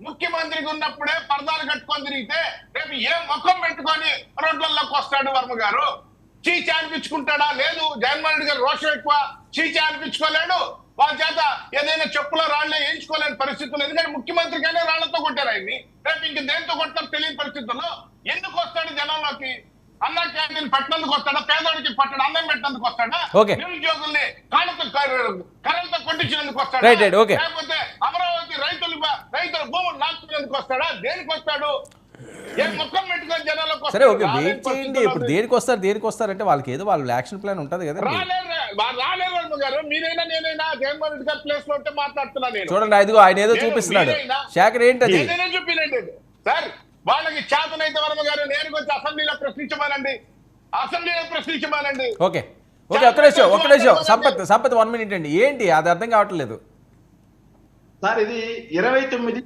ముఖ్యమంత్రిగా ఉన్నప్పుడే పరదాలు కట్టుకొని తిరిగితే రేపు ఏ ముఖం పెట్టుకొని రోడ్లలోకి వస్తాడు వర్మ గారు? చీచి అనిపించుకుంటాడా? లేదు. జగన్మోహన్ రెడ్డి గారు రోషం ఎక్కువ, చీచి అనిపించుకోలేడు. వాళ్ళ చేత ఏదైనా చెప్పులో రాళ్లే వేయించుకోలేని పరిస్థితులు. ఎందుకంటే ముఖ్యమంత్రికైనా రాళ్లతో కొట్టారు ఆయన్ని. రేపు ఇంక దేంతో కొట్టారు తెలియని పరిస్థితుల్లో ఎందుకు వస్తాడు జనంలోకి? అన్న క్యాంటీన్ పట్టణందుకు వస్తాడా? పేదోడికి పట్టడం అన్నం పెట్టినందుకు వస్తాడా? నిరుద్యోగుల్ని కాళ్ళతో కర్రలతో కొట్టించినందుకు వస్తాడా? లేకపోతే అమరావతి రైతుల భూములు నాకునేందుకు వస్తాడా? దేనికి వస్తాడు? సరే ఓకే, వెయిట్ చేయండి. ఇప్పుడు దేనికి వస్తారంటే వాళ్ళకి ఏదో వాళ్ళ యాక్షన్ ప్లాన్ ఉంటది కదా. రాలేరు గారు, మీరైనా నేనైనా జగన్మోహన్ రెడ్డి గారి ప్లేస్ లో ఉంటే మాట్లాడుతున్నాను నేను. చూడండి, అదిగో ఆయన ఏదో చూపిస్తున్నాడు. శేఖర్ ఏంటది? ఏదైనా చూపినండి సార్. వాళ్ళకి చేతనైతే వర్మ గారు నేరుగా వచ్చి అసెంబ్లీలో ప్రశ్నించమానండి. ఓకే ఓకే, ఒక్క నిమిషం సంపత్ 1 minute అండి. ఏంటి అది అర్థం కావట్లేదు సార్. ఇది 29